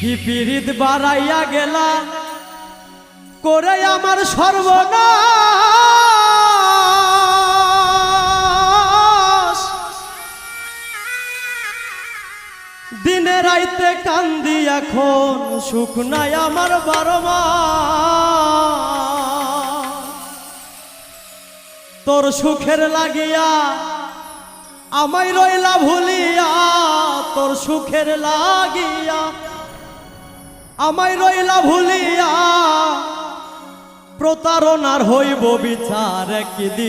কি পীড়িত বাড়াইয়া গেলা করে আমার সর্বনাশ, দিনে রাইতে কান্দি এখন সুখ নাই আমার 12 মাস। তোর সুখের লাগিয়া আমায় রইলা ভুলিয়া, তোর সুখের লাগিয়া আমায় রইলা ভুলিয়া, প্রতারণার হইব বিচার একদিন,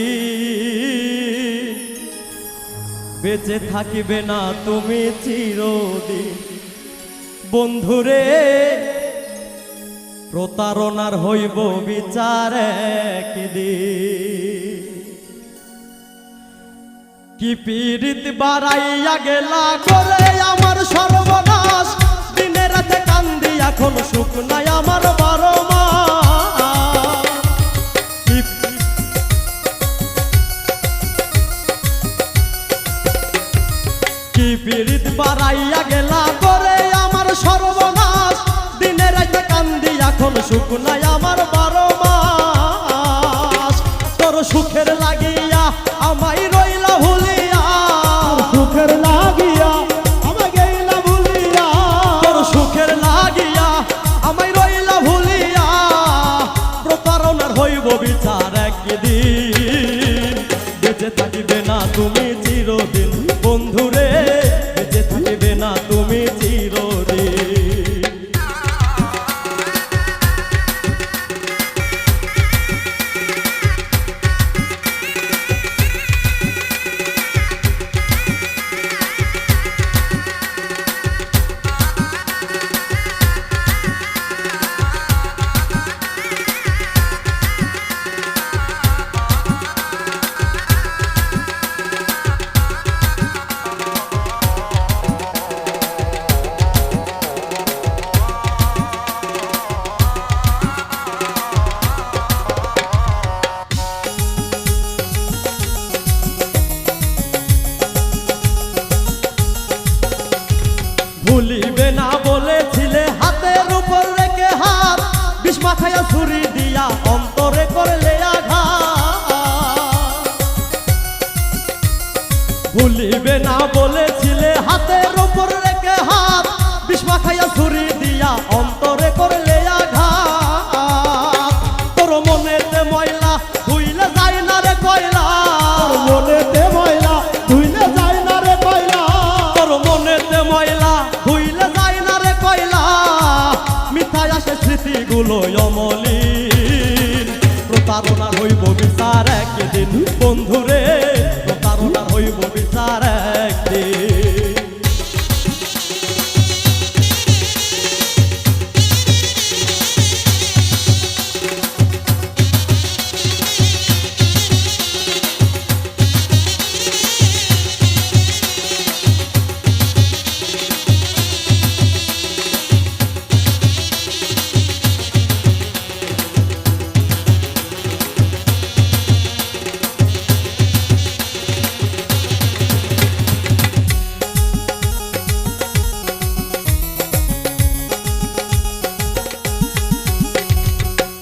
বেঁচে থাকিবে না তুমি চিরদিন। বন্ধুরে প্রতারণার হইব বিচার একদিন। কি পীড়িত বাড়াইয়া গেলা করে আমার সর্বনাশ, দিনে রাতে কান্দি এখন সুখ নাই আমার 12 মাস। কি পীড়িত বাড়াইয়া গেলা করে আমার সর্বনাশ, দিনে রাতে কান্দি এখন সুখ নাই আমার 12 মাস। তোর সুখের লাগিয়া আমায় রইলা ভুলিয়া, সুখের লাগিয়া আমায় গেলা ভুলিয়া, তোর সুখের লাগিয়া আমায় রইলা ভুলিয়া, প্রতারণার হইব বিচার একদিন, বেঁচে থাকিবে না তুমি চিরদিন। বন্ধুরে বেঁচে থাকিবে না তুমি চিরদিন। ভুলিবে না বলেছিলে হাতের উপর রেখে হাত, বিষ মাখাইয়া ছুরি দিয়া অন্তরে করলে আঘাত। ভুলিবে না বলেছিলে হাতের উপর রেখে হাত, বিষ মাখাইয়া ছুরি দিয়া অন্তরে করলে আঘাত। তোর মনেতে ময়লা ধুইলে যায় না রে কয়লা, মনেতে ময়লা ধুইলে যায় না রে কয়লা, তোর মনেতে ময়লা ধুইলে যায় না রে কয়লা, মিথায় আসে স্মৃতিগুলো অমলিন, প্রতারণার হইব বিচার একদিন। বন্ধুরে প্রতারণার হইব বিচার একদিন।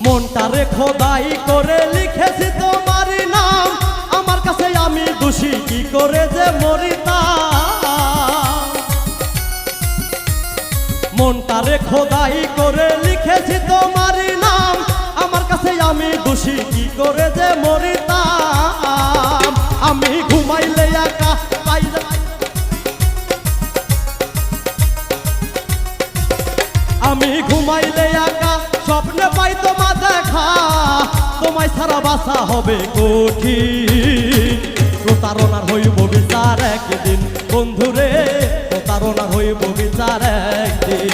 মনটারে খোদাই করে লিখেছি তোমারই নাম, আমার কাছে আমি দোষী কি করে যে মরিতাম। মনটারে খোদাই করে লিখেছি তোমারই নাম, আমার কাছে আমি দোষী কি করে যে মরিতাম। আমি ঘুমাইলে একা পাইলে, আমি ঘুমাইলে একা স্বপ্নে পাই তোমার দেখা, তোমায় ছাড়া বাঁচা হবে কঠিন, প্রতারণার হইব বিচার একদিন। বন্ধুরে প্রতারণার হইব বিচার একদিন।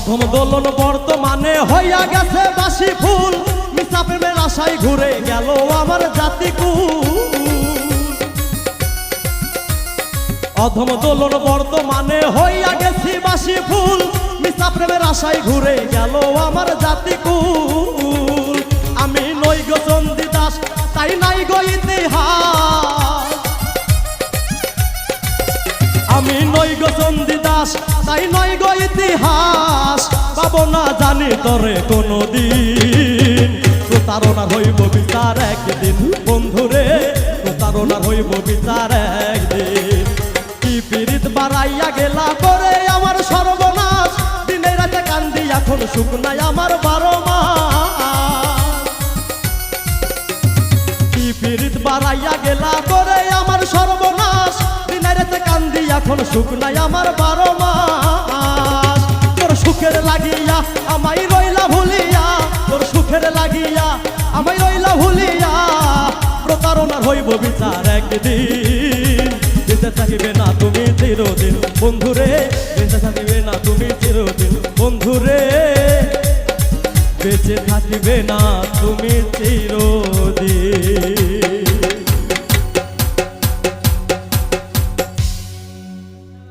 অধম দোলন বর্তমানে হইয়া গেছে বাসি ফুল, মিছা প্রেমের আশায় ঘুরে গেল আমার জাতিকুল। অধম দোলন বর্তমানে হইয়া গেছি বাসি ফুল, মিছা প্রেমের আশায় ঘুরে গেল আমার জাতিকুল। আমি নই গো চণ্ডীদাস, তাই নাই গো ইতিহাস। আমি নই গো চণ্ডীদাস, তাই নই গো ইতিহাস। পাবো না জানি তরে কোনদিন, প্রতারণা হইব বিচার একদিন বন্ধুরে, প্রতারণা হইব বিচার একদিন। কি পীড়িত বাড়াইয়া গেলা করে আমার সর্বনাশ, দিনে রাতে কান্দি এখন সুখ নাই আমার 12 মাস। কি পীড়িত বাড়াইয়া গেলা করে আমার সর্বনাশ, দিনে রাতে কান্দি এখন সুখ নাই আমার 12 মাস। তোর সুখের লাগিয়া আমায় রইলা ভুলিয়া, তোর সুখের লাগিয়া আমায় রইলা ভুলিয়া, প্রতারণার হইব বিচার একদিন। বেঁচে থাকিবে না তুমি চিরদিন বন্ধুরে, বেঁচে থাকিবে না তুমি চিরদিন বন্ধুরে, বেঁচে থাকিবে না তুমি চিরদিন।